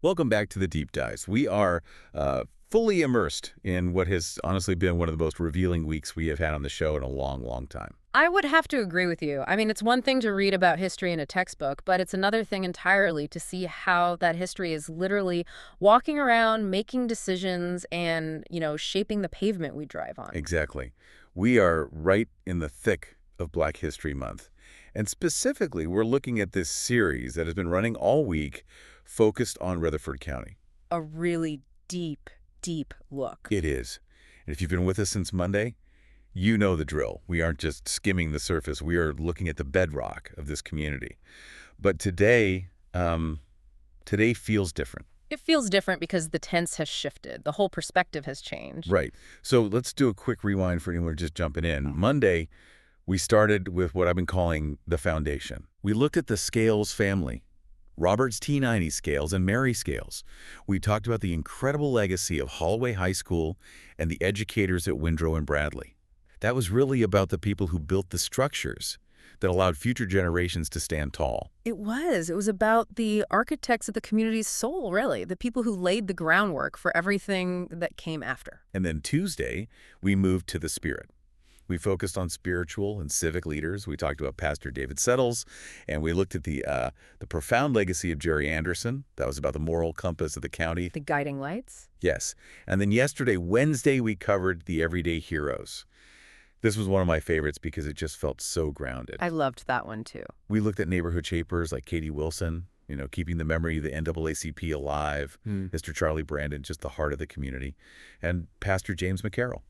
Welcome back to the Deep Dives. We are fully immersed in what has honestly been one of the most revealing weeks we have had on the show in a long, long time. I would have to agree with you. I mean, it's one thing to read about history in a textbook, but it's another thing entirely to see how that history is literally walking around, making decisions, and, shaping the pavement we drive on. Exactly. We are right in the thick of Black History Month. And specifically, we're looking at this series that has been running all week focused on Rutherford County. A really deep, deep look. It is. And if you've been with us since Monday, you know the drill. We aren't just skimming the surface. We are looking at the bedrock of this community. But today feels different. It feels different because the tense has shifted. The whole perspective has changed. Right. So let's do a quick rewind for anyone just jumping in. Monday, we started with what I've been calling the foundation. We looked at the Scales family, Robert's T90 Scales and Mary Scales. We talked about the incredible legacy of Holloway High School and the educators at Windrow and Bradley. That was really about the people who built the structures that allowed future generations to stand tall. It was. It was about the architects of the community's soul, really, the people who laid the groundwork for everything that came after. And then Tuesday, we moved to the spirit. We focused on spiritual and civic leaders. We talked about Pastor David Settles, and we looked at the profound legacy of Jerry Anderson. That was about the moral compass of the county. The guiding lights? Yes. And then yesterday, Wednesday, we covered the everyday heroes. This was one of my favorites because it just felt so grounded. I loved that one, too. We looked at neighborhood shapers like Katie Wilson, keeping the memory of the NAACP alive, Mr. Charlie Brandon, just the heart of the community, and Pastor James McCarroll.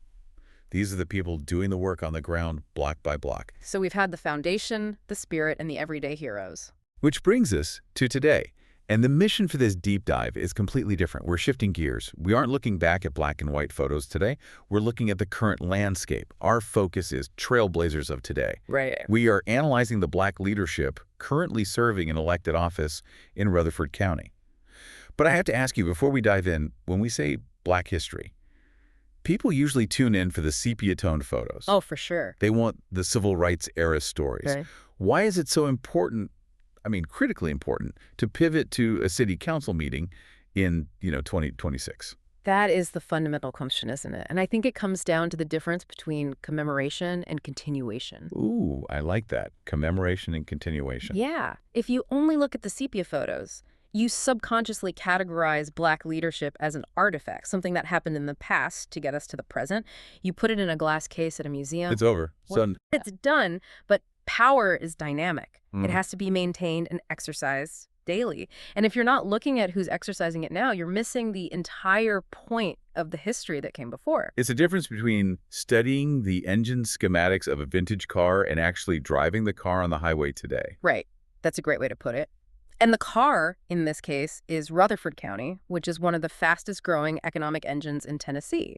These are the people doing the work on the ground block by block. So we've had the foundation, the spirit, and the everyday heroes. Which brings us to today. And the mission for this deep dive is completely different. We're shifting gears. We aren't looking back at black and white photos today. We're looking at the current landscape. Our focus is Trailblazers of today. Right. We are analyzing the black leadership currently serving an elected office in Rutherford County. But I have to ask you, before we dive in, when we say black history, people usually tune in for the sepia-toned photos. Oh, for sure. They want the civil rights era stories. Okay. Why is it so important, critically important, to pivot to a city council meeting in, 2026? That is the fundamental question, isn't it? And I think it comes down to the difference between commemoration and continuation. Ooh, I like that. Commemoration and continuation. Yeah. If you only look at the sepia photos, you subconsciously categorize black leadership as an artifact, something that happened in the past to get us to the present. You put it in a glass case at a museum. It's over. It's done, but power is dynamic. It has to be maintained and exercised daily. And if you're not looking at who's exercising it now, you're missing the entire point of the history that came before. It's a difference between studying the engine schematics of a vintage car and actually driving the car on the highway today. Right. That's a great way to put it. And the car, in this case, is Rutherford County, which is one of the fastest growing economic engines in Tennessee.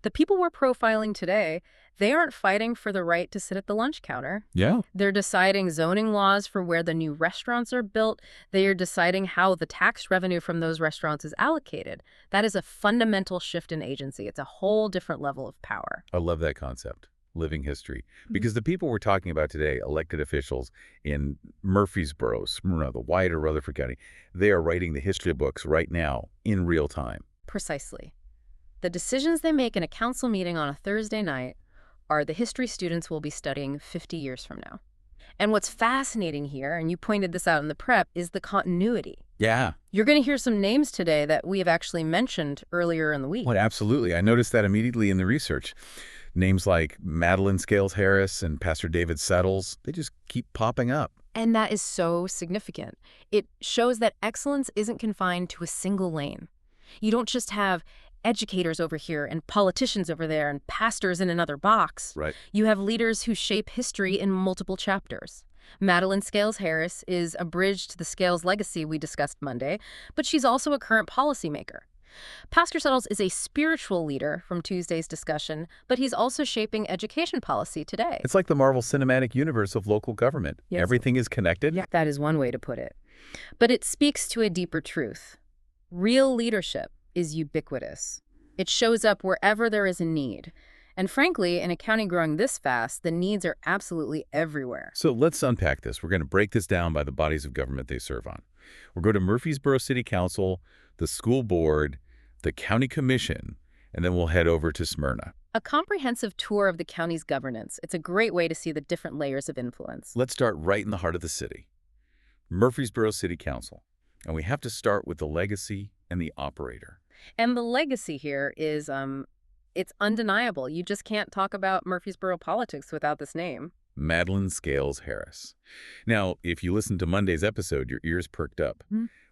The people we're profiling today, they aren't fighting for the right to sit at the lunch counter. Yeah. They're deciding zoning laws for where the new restaurants are built. They are deciding how the tax revenue from those restaurants is allocated. That is a fundamental shift in agency. It's a whole different level of power. I love that concept. Living history. Because the people we're talking about today, elected officials in Murfreesboro, Smyrna, the wider Rutherford County, they are writing the history books right now in real time. Precisely. The decisions they make in a council meeting on a Thursday night are the history students will be studying 50 years from now. And what's fascinating here, and you pointed this out in the prep, is the continuity. Yeah. You're going to hear some names today that we have actually mentioned earlier in the week. Well, absolutely. I noticed that immediately in the research. Names like Madeline Scales Harris and Pastor David Settles, they just keep popping up. And that is so significant. It shows that excellence isn't confined to a single lane. You don't just have educators over here and politicians over there and pastors in another box. Right. You have leaders who shape history in multiple chapters. Madeline Scales Harris is a bridge to the Scales legacy we discussed Monday, but she's also a current policymaker. Pastor Settles is a spiritual leader from Tuesday's discussion, but he's also shaping education policy today. It's like the Marvel Cinematic Universe of local government. Yes. Everything is connected. Yeah, that is one way to put it. But it speaks to a deeper truth. Real leadership is ubiquitous. It shows up wherever there is a need. And frankly, in a county growing this fast, the needs are absolutely everywhere. So let's unpack this. We're going to break this down by the bodies of government they serve on. We'll go to Murfreesboro City Council, the school board, the county commission, and then we'll head over to Smyrna. A comprehensive tour of the county's governance. It's a great way to see the different layers of influence. Let's start right in the heart of the city, Murfreesboro City Council. And we have to start with the legacy and the operator. And the legacy here is, it's undeniable. You just can't talk about Murfreesboro politics without this name. Madeline Scales Harris. Now, if you listen to Monday's episode, your ears perked up.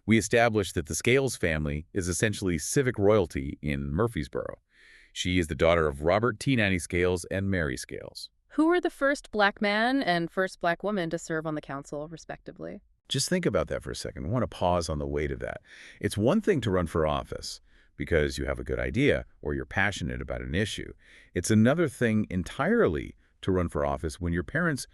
We established that the Scales family is essentially civic royalty in Murfreesboro. She is the daughter of Robert T. Scales and Mary Scales. Who were the first black man and first black woman to serve on the council, respectively? Just think about that for a second. I want to pause on the weight of that. It's one thing to run for office because you have a good idea or you're passionate about an issue. It's another thing entirely to run for office when your parents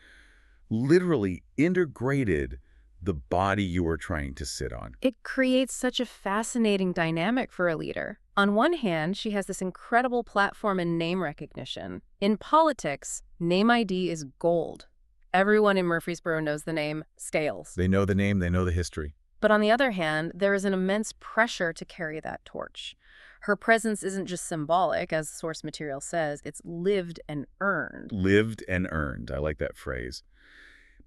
literally integrated the body you were trying to sit on. It creates such a fascinating dynamic for a leader. On one hand, she has this incredible platform and name recognition. In politics, name ID is gold. Everyone in Murfreesboro knows the name Scales. They know the name, they know the history. But on the other hand, there is an immense pressure to carry that torch. Her presence isn't just symbolic, as the source material says, it's lived and earned. Lived and earned. I like that phrase.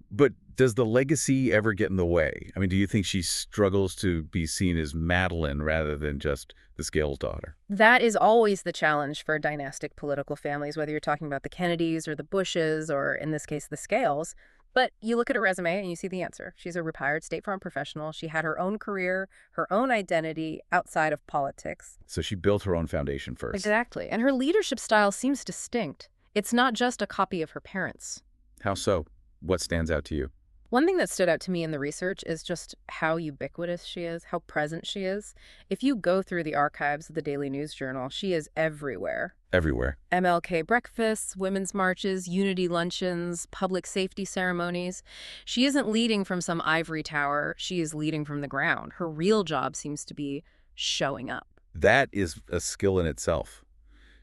But does the legacy ever get in the way? I mean, do you think she struggles to be seen as Madeline rather than just the Scales daughter? That is always the challenge for dynastic political families, whether you're talking about the Kennedys or the Bushes or, in this case, the Scales. But you look at her resume and you see the answer. She's a retired State Farm professional. She had her own career, her own identity outside of politics. So she built her own foundation first. Exactly. And her leadership style seems distinct. It's not just a copy of her parents'. How so? What stands out to you? One thing that stood out to me in the research is just how ubiquitous she is, how present she is. If you go through the archives of the Daily News Journal, she is everywhere. Everywhere. MLK breakfasts, women's marches, unity luncheons, public safety ceremonies. She isn't leading from some ivory tower. She is leading from the ground. Her real job seems to be showing up. That is a skill in itself.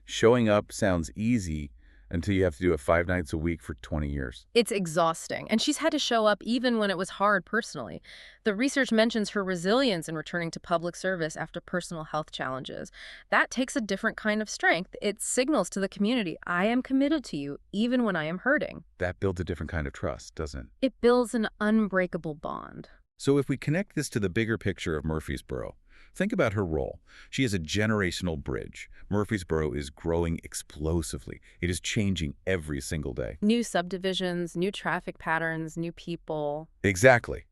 Showing up sounds easy until you have to do it 5 nights a week for 20 years. It's exhausting, and she's had to show up even when it was hard personally. The research mentions her resilience in returning to public service after personal health challenges. That takes a different kind of strength. It signals to the community, I am committed to you, even when I am hurting. That builds a different kind of trust, doesn't it? It builds an unbreakable bond. So if we connect this to the bigger picture of Murfreesboro, think about her role. She is a generational bridge. Murfreesboro is growing explosively. It is changing every single day. New subdivisions, new traffic patterns, new people. Exactly.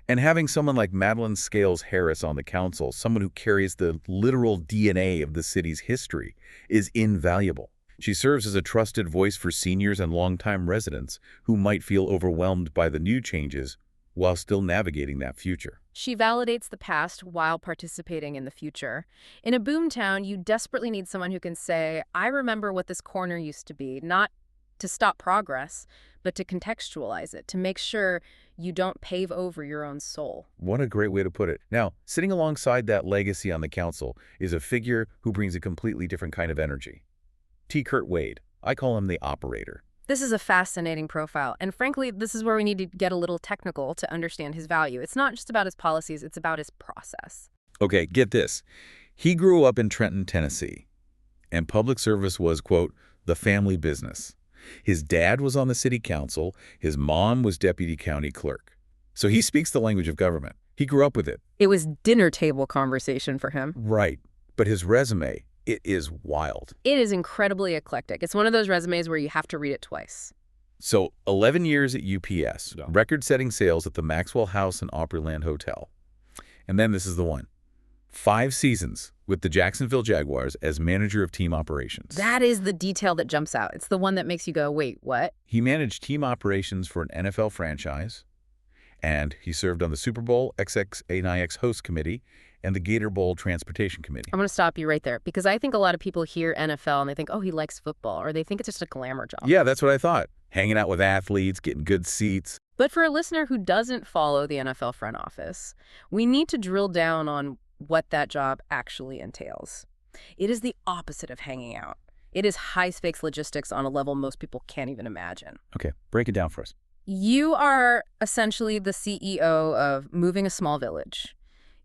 And having someone like Madeline Scales Harris on the council, someone who carries the literal DNA of the city's history, is invaluable. She serves as a trusted voice for seniors and longtime residents who might feel overwhelmed by the new changes while still navigating that future. She validates the past while participating in the future. In a boomtown, you desperately need someone who can say, I remember what this corner used to be, not to stop progress, but to contextualize it, to make sure you don't pave over your own soul. What a great way to put it. Now, sitting alongside that legacy on the council is a figure who brings a completely different kind of energy. T. Kurt Wade. I call him the operator. This is a fascinating profile, and frankly, this is where we need to get a little technical to understand his value. It's not just about his policies, it's about his process. Okay, get this. He grew up in Trenton, Tennessee, and public service was, quote, the family business. His dad was on the city council, his mom was deputy county clerk. So he speaks the language of government. He grew up with it. It was dinner table conversation for him. Right, but his resume, it is wild. It is incredibly eclectic. It's one of those resumes where you have to read it twice. So 11 years at UPS, record-setting sales at the Maxwell House and Opryland Hotel. And then this is the one. 5 seasons with the Jacksonville Jaguars as manager of team operations. That is the detail that jumps out. It's the one that makes you go, wait, what? He managed team operations for an NFL franchise, and he served on the Super Bowl XXAIX host committee and the Gator Bowl Transportation Committee. I'm going to stop you right there because I think a lot of people hear NFL and they think, oh, he likes football, or they think it's just a glamour job. Yeah, that's what I thought. Hanging out with athletes, getting good seats. But for a listener who doesn't follow the NFL front office, we need to drill down on what that job actually entails. It is the opposite of hanging out. It is high-stakes logistics on a level most people can't even imagine. Okay, break it down for us. You are essentially the CEO of moving a small village.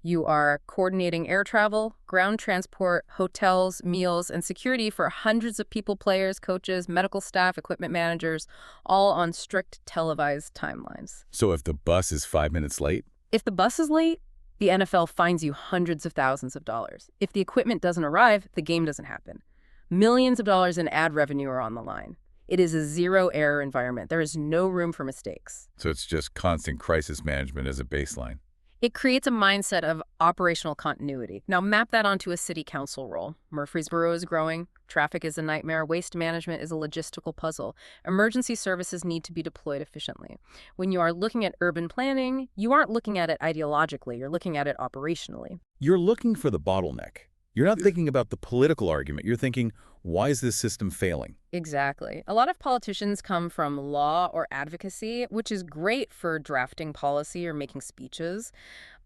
You are coordinating air travel, ground transport, hotels, meals, and security for hundreds of people, players, coaches, medical staff, equipment managers, all on strict televised timelines. So if the bus is 5 minutes late? If the bus is late, the NFL fines you hundreds of thousands of dollars. If the equipment doesn't arrive, the game doesn't happen. Millions of dollars in ad revenue are on the line. It is a zero-error environment. There is no room for mistakes. So it's just constant crisis management as a baseline. It creates a mindset of operational continuity. Now map that onto a city council role. Murfreesboro is growing. Traffic is a nightmare. Waste management is a logistical puzzle. Emergency services need to be deployed efficiently. When you are looking at urban planning, you aren't looking at it ideologically. You're looking at it operationally. You're looking for the bottleneck. You're not thinking about the political argument. You're thinking, why is this system failing? Exactly. A lot of politicians come from law or advocacy, which is great for drafting policy or making speeches.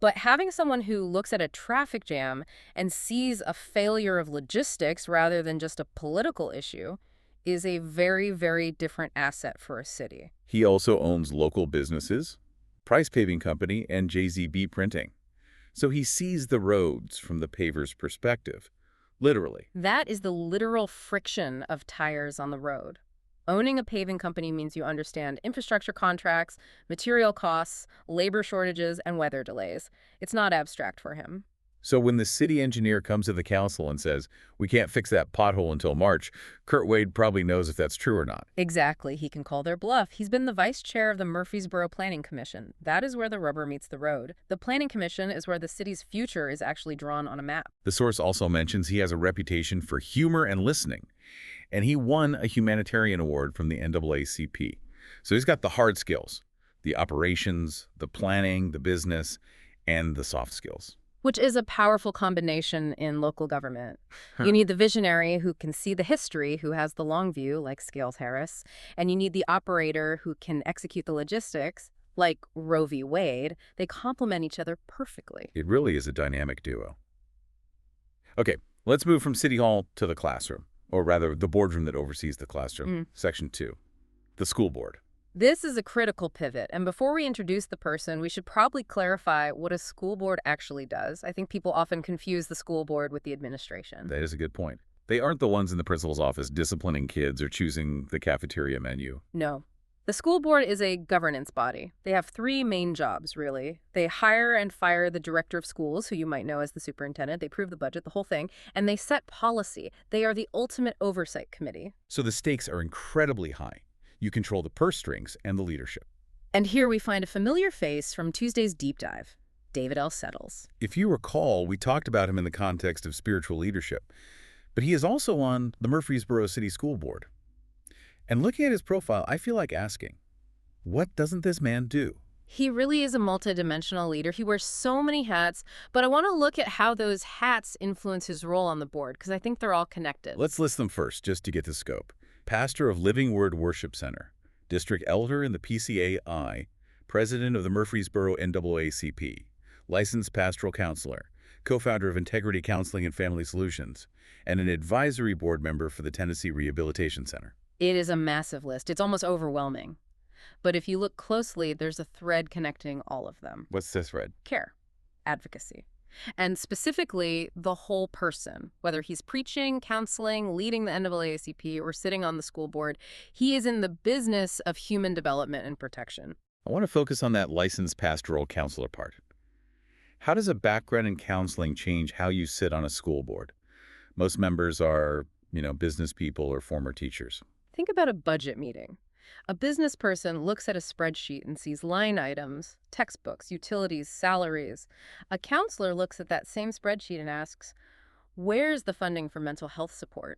But having someone who looks at a traffic jam and sees a failure of logistics rather than just a political issue is a very, very different asset for a city. He also owns local businesses, Price Paving Company, and JZB Printing. So he sees the roads from the paver's perspective, literally. That is the literal friction of tires on the road. Owning a paving company means you understand infrastructure contracts, material costs, labor shortages, and weather delays. It's not abstract for him. So when the city engineer comes to the council and says, we can't fix that pothole until March, Kurt Wade probably knows if that's true or not. Exactly. He can call their bluff. He's been the vice chair of the Murfreesboro Planning Commission. That is where the rubber meets the road. The Planning Commission is where the city's future is actually drawn on a map. The source also mentions he has a reputation for humor and listening, and he won a humanitarian award from the NAACP. So he's got the hard skills, the operations, the planning, the business, and the soft skills. Which is a powerful combination in local government. You need the visionary who can see the history, who has the long view, like Scales Harris, and you need the operator who can execute the logistics, like Roe v. Wade. They complement each other perfectly. It really is a dynamic duo. Okay, let's move from City Hall to the classroom, or rather, the boardroom that oversees the classroom. Section 2, the school board. This is a critical pivot, and before we introduce the person, we should probably clarify what a school board actually does. I think people often confuse the school board with the administration. That is a good point. They aren't the ones in the principal's office disciplining kids or choosing the cafeteria menu. No. The school board is a governance body. They have three main jobs, really. They hire and fire the director of schools, who you might know as the superintendent. They approve the budget, the whole thing, and they set policy. They are the ultimate oversight committee. So the stakes are incredibly high. You control the purse strings and the leadership. And here we find a familiar face from Tuesday's Deep Dive, David L. Settles. If you recall, we talked about him in the context of spiritual leadership, but he is also on the Murfreesboro City School Board. And looking at his profile, I feel like asking, what doesn't this man do? He really is a multidimensional leader. He wears so many hats, but I want to look at how those hats influence his role on the board, because I think they're all connected. Let's list them first, just to get the scope. Pastor of Living Word Worship Center, district elder in the PCAI, president of the Murfreesboro NAACP, licensed pastoral counselor, co-founder of Integrity Counseling and Family Solutions, and an advisory board member for the Tennessee Rehabilitation Center. It is a massive list. It's almost overwhelming. But if you look closely, there's a thread connecting all of them. What's this thread? Care, advocacy. And specifically, the whole person, whether he's preaching, counseling, leading the NAACP, or sitting on the school board, he is in the business of human development and protection. I want to focus on that licensed pastoral counselor part. How does a background in counseling change how you sit on a school board? Most members are, business people or former teachers. Think about a budget meeting. A business person looks at a spreadsheet and sees line items, textbooks, utilities, salaries. A counselor looks at that same spreadsheet and asks, where's the funding for mental health support?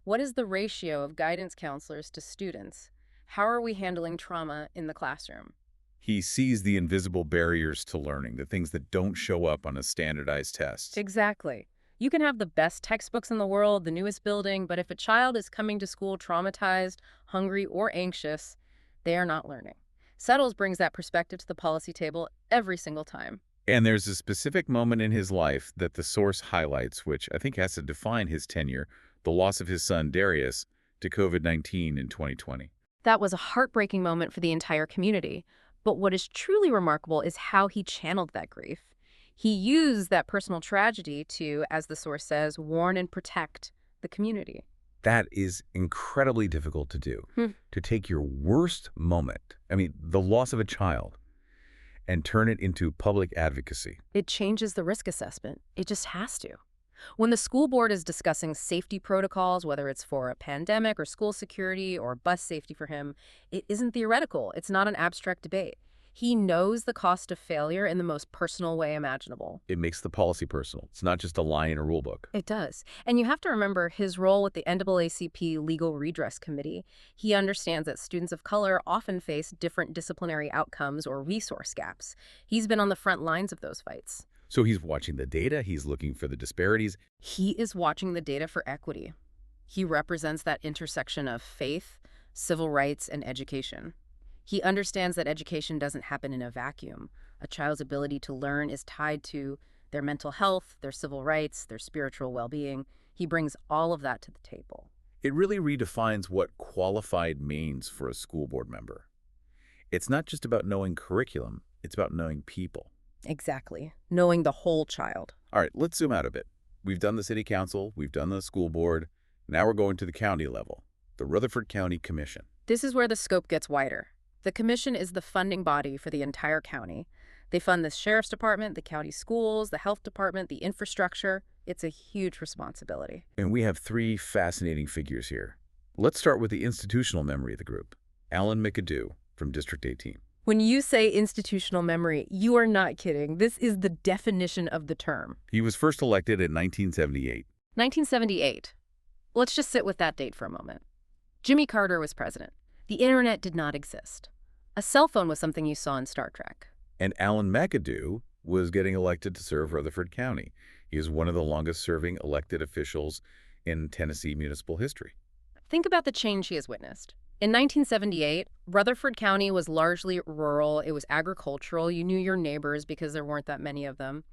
What is the ratio of guidance counselors to students? How are we handling trauma in the classroom? He sees the invisible barriers to learning, the things that don't show up on a standardized test. Exactly. You can have the best textbooks in the world, the newest building, but if a child is coming to school traumatized, hungry, or anxious, they are not learning. Settles brings that perspective to the policy table every single time. And there's a specific moment in his life that the source highlights, which I think has to define his tenure, the loss of his son, Darius, to COVID-19 in 2020. That was a heartbreaking moment for the entire community. But what is truly remarkable is how he channeled that grief. He used that personal tragedy to, as the source says, warn and protect the community. That is incredibly difficult to do. Hmm. To take your worst moment, I mean, the loss of a child, and turn it into public advocacy. It changes the risk assessment. It just has to. When the school board is discussing safety protocols, whether it's for a pandemic or school security or bus safety for him, it isn't theoretical. It's not an abstract debate. He knows the cost of failure in the most personal way imaginable. It makes the policy personal. It's not just a line in a rule book. It does. And you have to remember his role with the NAACP Legal Redress Committee. He understands that students of color often face different disciplinary outcomes or resource gaps. He's been on the front lines of those fights. So he's watching the data, he's looking for the disparities. He is watching the data for equity. He represents that intersection of faith, civil rights, and education. He understands that education doesn't happen in a vacuum. A child's ability to learn is tied to their mental health, their civil rights, their spiritual well-being. He brings all of that to the table. It really redefines what qualified means for a school board member. It's not just about knowing curriculum, it's about knowing people. Exactly. Knowing the whole child. All right, let's zoom out a bit. We've done the city council, we've done the school board. Now we're going to the county level, the Rutherford County Commission. This is where the scope gets wider. The commission is the funding body for the entire county. They fund the sheriff's department, the county schools, the health department, the infrastructure. It's a huge responsibility. And we have three fascinating figures here. Let's start with the institutional memory of the group, Alan McAdoo from District 18. When you say institutional memory, you are not kidding. This is the definition of the term. He was first elected in 1978. 1978. Let's just sit with that date for a moment. Jimmy Carter was president. The internet did not exist. A cell phone was something you saw in Star Trek. And Alan McAdoo was getting elected to serve Rutherford County. He is one of the longest-serving elected officials in Tennessee municipal history. Think about the change he has witnessed. In 1978, Rutherford County was largely rural. It was agricultural. You knew your neighbors because there weren't that many of them.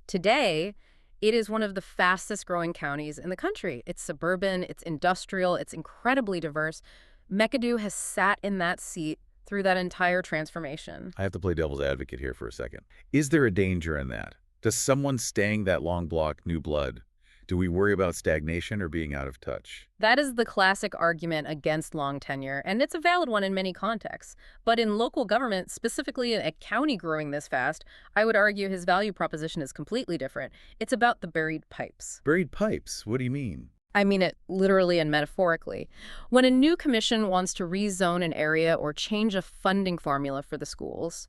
Today, it is one of the fastest-growing counties in the country. It's suburban, it's industrial, it's incredibly diverse. McAdoo has sat in that seat through that entire transformation. I have to play devil's advocate here for a second. Is there a danger in that? Does someone staying that long block new blood? Do we worry about stagnation or being out of touch? That is the classic argument against long tenure, and it's a valid one in many contexts. But in local government, specifically in a county growing this fast, I would argue his value proposition is completely different. It's about the buried pipes. Buried pipes? What do you mean? I mean it literally and metaphorically. When a new commission wants to rezone an area or change a funding formula for the schools,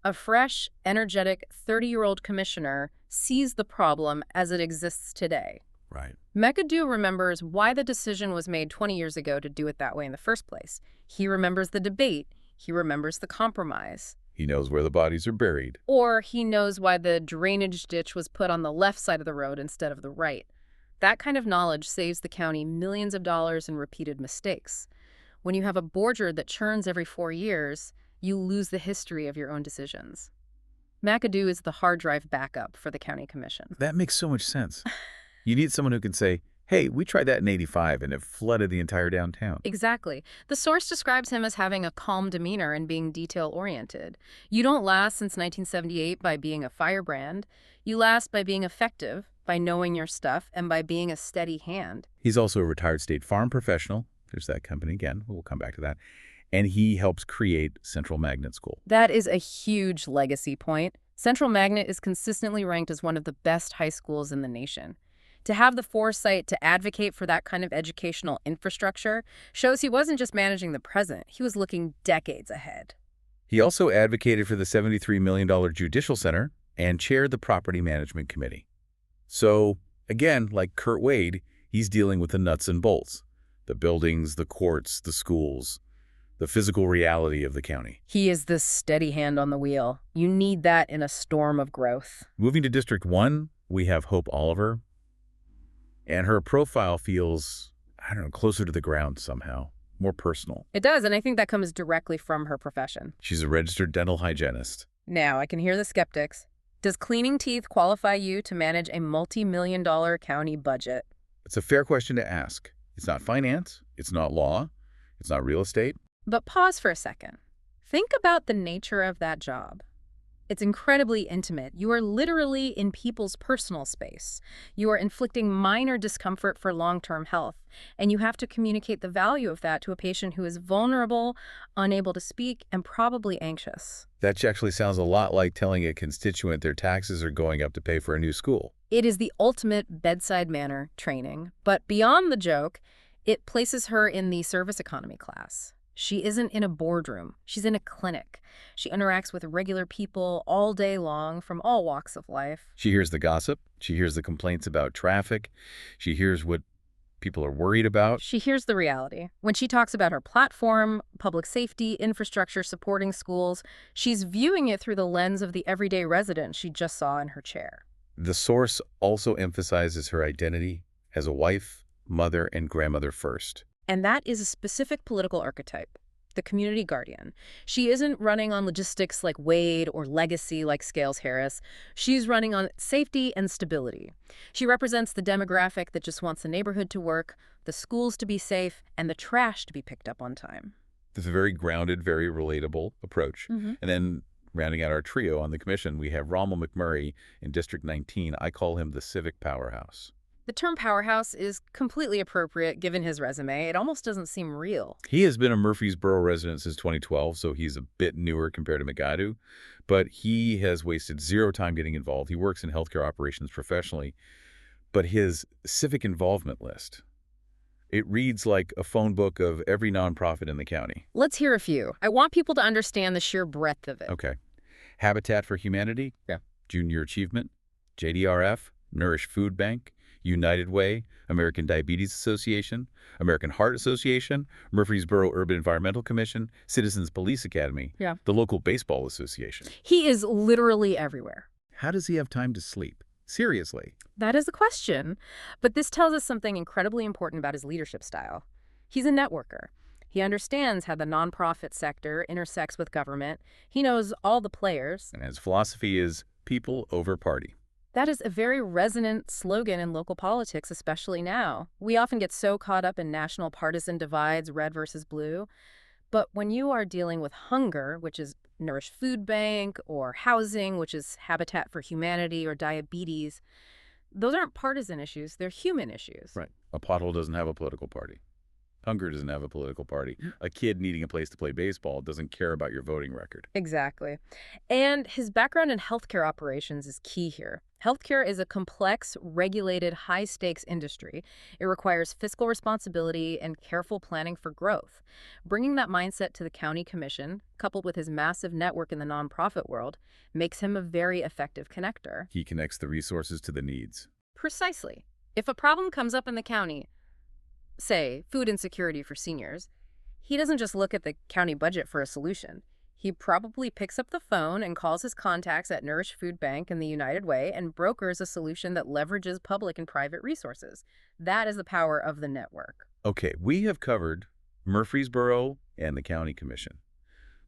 a fresh, energetic 30-year-old commissioner sees the problem as it exists today. Right. McAdoo remembers why the decision was made 20 years ago to do it that way in the first place. He remembers the debate. He remembers the compromise. He knows where the bodies are buried. Or he knows why the drainage ditch was put on the left side of the road instead of the right. That kind of knowledge saves the county millions of dollars in repeated mistakes. When you have a board that churns every 4 years, you lose the history of your own decisions. McAdoo is the hard drive backup for the county commission. That makes so much sense. You need someone who can say, hey, we tried that in '85 and it flooded the entire downtown. Exactly. The source describes him as having a calm demeanor and being detail-oriented. You don't last since 1978 by being a firebrand. You last by being effective, by knowing your stuff, and by being a steady hand. He's also a retired State Farm professional. There's that company again. We'll come back to that. And he helps create Central Magnet School. That is a huge legacy point. Central Magnet is consistently ranked as one of the best high schools in the nation. To have the foresight to advocate for that kind of educational infrastructure shows he wasn't just managing the present, he was looking decades ahead. He also advocated for the $73 million Judicial Center and chaired the Property Management Committee. So, again, like Kurt Wade, he's dealing with the nuts and bolts, the buildings, the courts, the schools, the physical reality of the county. He is the steady hand on the wheel. You need that in a storm of growth. Moving to District 1, we have Hope Oliver. And her profile feels, I don't know, closer to the ground somehow, more personal. It does, and I think that comes directly from her profession. She's a registered dental hygienist. Now, I can hear the skeptics. Does cleaning teeth qualify you to manage a multi-million-dollar county budget? It's a fair question to ask. It's not finance, it's not law, it's not real estate. But pause for a second. Think about the nature of that job. It's incredibly intimate. You are literally in people's personal space. You are inflicting minor discomfort for long-term health, and you have to communicate the value of that to a patient who is vulnerable, unable to speak, and probably anxious. That actually sounds a lot like telling a constituent their taxes are going up to pay for a new school. It is the ultimate bedside manner training, but beyond the joke, it places her in the service economy class. She isn't in a boardroom. She's in a clinic. She interacts with regular people all day long from all walks of life. She hears the gossip. She hears the complaints about traffic. She hears what people are worried about. She hears the reality. When she talks about her platform, public safety, infrastructure supporting schools, she's viewing it through the lens of the everyday resident she just saw in her chair. The source also emphasizes her identity as a wife, mother, and grandmother first. And that is a specific political archetype, the community guardian. She isn't running on logistics like Wade or legacy like Scales-Harris. She's running on safety and stability. She represents the demographic that just wants the neighborhood to work, the schools to be safe, and the trash to be picked up on time. It's a very grounded, very relatable approach. And then rounding out our trio on the commission, we have Rommel McMurray in District 19. I call him the civic powerhouse. The term powerhouse is completely appropriate given his resume. It almost doesn't seem real. He has been a Murfreesboro resident since 2012, so he's a bit newer compared to McAdoo, but he has wasted zero time getting involved. He works in healthcare operations professionally, but his civic involvement list, it reads like a phone book of every nonprofit in the county. Let's hear a few. I want people to understand the sheer breadth of it. Okay. Habitat for Humanity, Junior Achievement, JDRF, Nourish Food Bank, United Way, American Diabetes Association, American Heart Association, Murfreesboro Urban Environmental Commission, Citizens Police Academy, the local baseball association. He is literally everywhere. How does he have time to sleep? Seriously. That is the question. But this tells us something incredibly important about his leadership style. He's a networker. He understands how the nonprofit sector intersects with government. He knows all the players. And his philosophy is people over party. That is a very resonant slogan in local politics, especially now. We often get so caught up in national partisan divides, red versus blue. But when you are dealing with hunger, which is Nourish Food Bank, or housing, which is Habitat for Humanity, or diabetes, those aren't partisan issues, they're human issues. Right. A pothole doesn't have a political party. Hunger doesn't have a political party. A kid needing a place to play baseball doesn't care about your voting record. Exactly. And his background in healthcare operations is key here. Healthcare is a complex, regulated, high-stakes industry. It requires fiscal responsibility and careful planning for growth. Bringing that mindset to the county commission, coupled with his massive network in the nonprofit world, makes him a very effective connector. He connects the resources to the needs. Precisely. If a problem comes up in the county, say, food insecurity for seniors, he doesn't just look at the county budget for a solution. He probably picks up the phone and calls his contacts at Nourish Food Bank and the United Way and brokers a solution that leverages public and private resources. That is the power of the network. Okay, we have covered Murfreesboro and the county commission,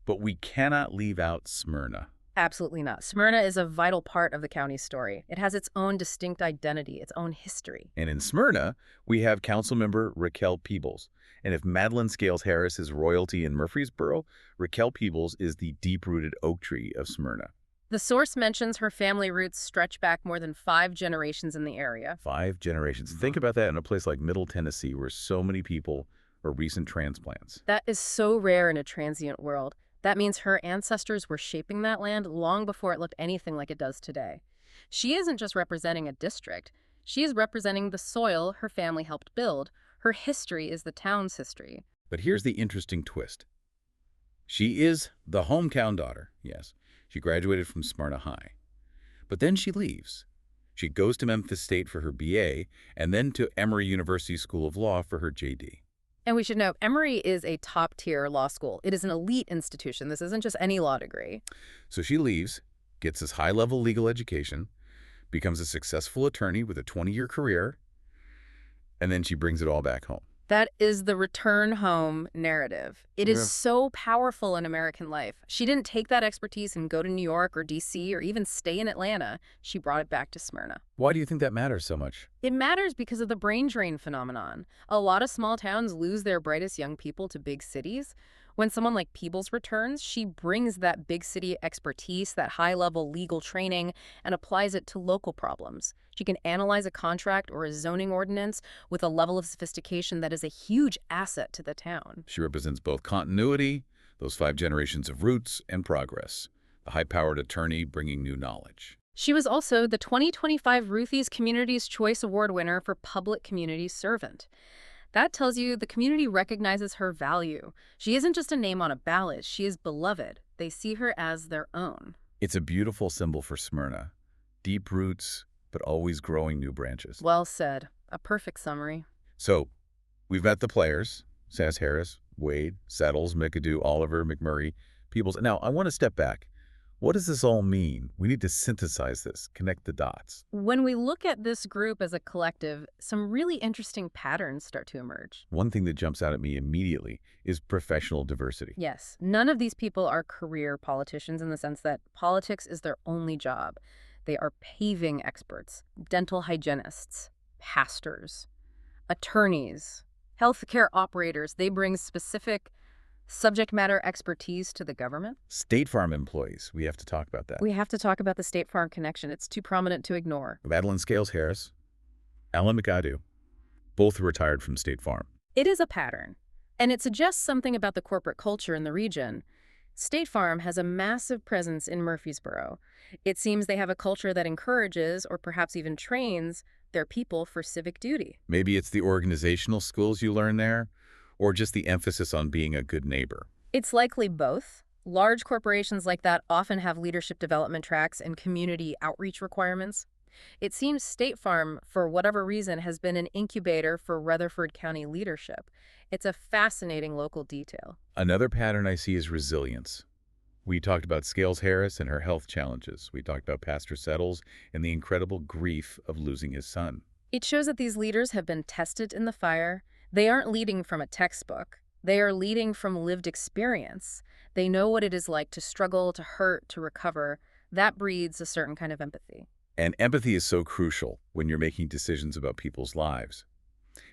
but we cannot leave out Smyrna. Absolutely not. Smyrna is a vital part of the county's story. It has its own distinct identity, its own history. And in Smyrna, we have Councilmember Raquel Peebles. And if Madeline Scales-Harris is royalty in Murfreesboro, Raquel Peebles is the deep-rooted oak tree of Smyrna. The source mentions her family roots stretch back more than 5 generations in the area. 5 generations. Think about that in a place like Middle Tennessee where so many people are recent transplants. That is so rare in a transient world. That means her ancestors were shaping that land long before it looked anything like it does today. She isn't just representing a district. She is representing the soil her family helped build. Her history is the town's history. But here's the interesting twist. She is the hometown daughter, yes. She graduated from Smyrna High. But then she leaves. She goes to Memphis State for her BA and then to Emory University School of Law for her JD. And we should note, Emory is a top-tier law school. It is an elite institution. This isn't just any law degree. So she leaves, gets this high-level legal education, becomes a successful attorney with a 20-year career, and then she brings it all back home. That is the return home narrative. It is so powerful in American life. She didn't take that expertise and go to New York or D.C. or even stay in Atlanta. She brought it back to Smyrna. Why do you think that matters so much? It matters because of the brain drain phenomenon. A lot of small towns lose their brightest young people to big cities. When someone like Peebles returns, she brings that big city expertise, that high-level legal training, and applies it to local problems. She can analyze a contract or a zoning ordinance with a level of sophistication that is a huge asset to the town. She represents both continuity, those 5 generations of roots, and progress. A high-powered attorney bringing new knowledge. She was also the 2025 Ruthie's Community's Choice Award winner for Public Community Servant. That tells you the community recognizes her value. She isn't just a name on a ballot, she is beloved. They see her as their own. It's a beautiful symbol for Smyrna. Deep roots, but always growing new branches. Well said. A perfect summary. So, we've met the players: Sass Harris, Wade, Settles, McAdoo, Oliver, McMurray, Peebles. Now, I want to step back. What does this all mean? We need to synthesize this, connect the dots. When we look at this group as a collective, some really interesting patterns start to emerge. One thing that jumps out at me immediately is professional diversity. Yes, none of these people are career politicians in the sense that politics is their only job. They are paving experts, dental hygienists, pastors, attorneys, healthcare operators. They bring specific subject matter expertise to the government. State Farm employees, we have to talk about that. We have to talk about the State Farm connection. It's too prominent to ignore. Madeline Scales Harris, Alan McAdoo, both retired from State Farm. It is a pattern, and it suggests something about the corporate culture in the region. State Farm has a massive presence in Murfreesboro. It seems they have a culture that encourages, or perhaps even trains, their people for civic duty. Maybe it's the organizational skills you learn there, or just the emphasis on being a good neighbor. It's likely both. Large corporations like that often have leadership development tracks and community outreach requirements. It seems State Farm, for whatever reason, has been an incubator for Rutherford County leadership. It's a fascinating local detail. Another pattern I see is resilience. We talked about Scales Harris and her health challenges. We talked about Pastor Settles and the incredible grief of losing his son. It shows that these leaders have been tested in the fire. They aren't leading from a textbook. They are leading from lived experience. They know what it is like to struggle, to hurt, to recover. That breeds a certain kind of empathy. And empathy is so crucial when you're making decisions about people's lives.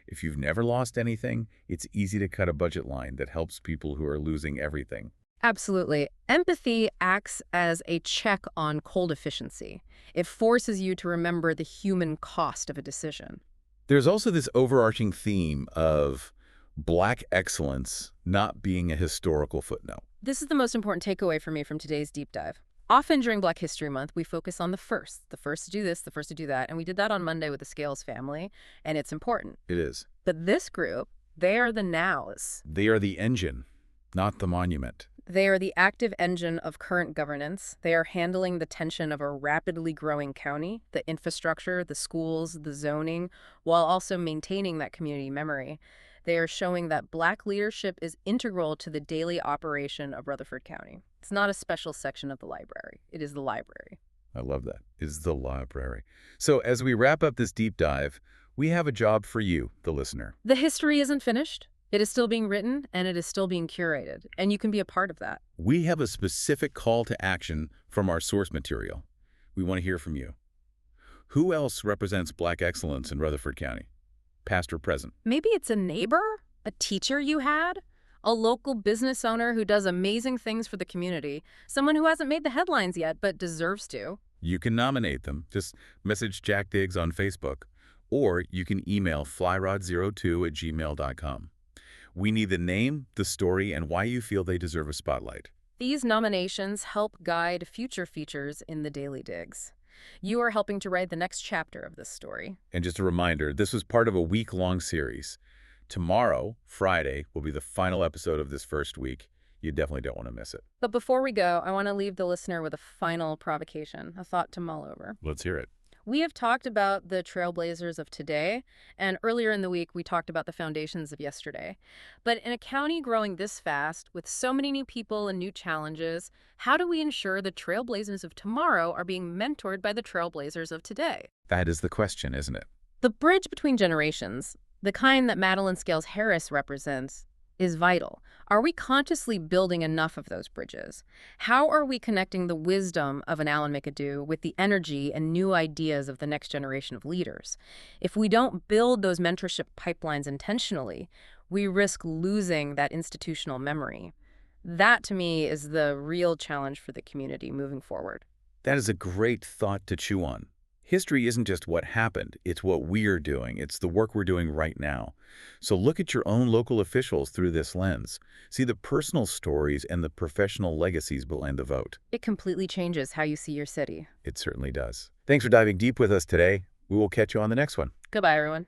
If you've never lost anything, it's easy to cut a budget line that helps people who are losing everything. Absolutely. Empathy acts as a check on cold efficiency. It forces you to remember the human cost of a decision. There's also this overarching theme of Black excellence not being a historical footnote. This is the most important takeaway for me from today's deep dive. Often during Black History Month, we focus on the first to do this, the first to do that, and we did that on Monday with the Scales family, and it's important. It is. But this group, they are the nows. They are the engine, not the monument. They are the active engine of current governance. They are handling the tension of a rapidly growing county, the infrastructure, the schools, the zoning, while also maintaining that community memory. They are showing that Black leadership is integral to the daily operation of Rutherford County. It's not a special section of the library. It is the library. I love that. Is the library. So as we wrap up this deep dive, we have a job for you, the listener. The history isn't finished. It is still being written, and it is still being curated, and you can be a part of that. We have a specific call to action from our source material. We want to hear from you. Who else represents Black excellence in Rutherford County? Past or present? Maybe it's a neighbor, a teacher you had, a local business owner who does amazing things for the community, someone who hasn't made the headlines yet but deserves to. You can nominate them. Just message Jack Diggs on Facebook, or you can email flyrod02@gmail.com. We need the name, the story, and why you feel they deserve a spotlight. These nominations help guide future features in the Daily Digs. You are helping to write the next chapter of this story. And just a reminder, this was part of a week-long series. Tomorrow, Friday, will be the final episode of this first week. You definitely don't want to miss it. But before we go, I want to leave the listener with a final provocation, a thought to mull over. Let's hear it. We have talked about the Trailblazers of today, and earlier in the week we talked about the foundations of yesterday. But in a county growing this fast, with so many new people and new challenges, how do we ensure the Trailblazers of tomorrow are being mentored by the Trailblazers of today? That is the question, isn't it? The bridge between generations, the kind that Madeline Scales Harris represents, is vital. Are we consciously building enough of those bridges? How are we connecting the wisdom of an Alan McAdoo with the energy and new ideas of the next generation of leaders? If we don't build those mentorship pipelines intentionally, we risk losing that institutional memory. That, to me, is the real challenge for the community moving forward. That is a great thought to chew on. History isn't just what happened, it's what we're doing. It's the work we're doing right now. So look at your own local officials through this lens. See the personal stories and the professional legacies behind the vote. It completely changes how you see your city. It certainly does. Thanks for diving deep with us today. We will catch you on the next one. Goodbye, everyone.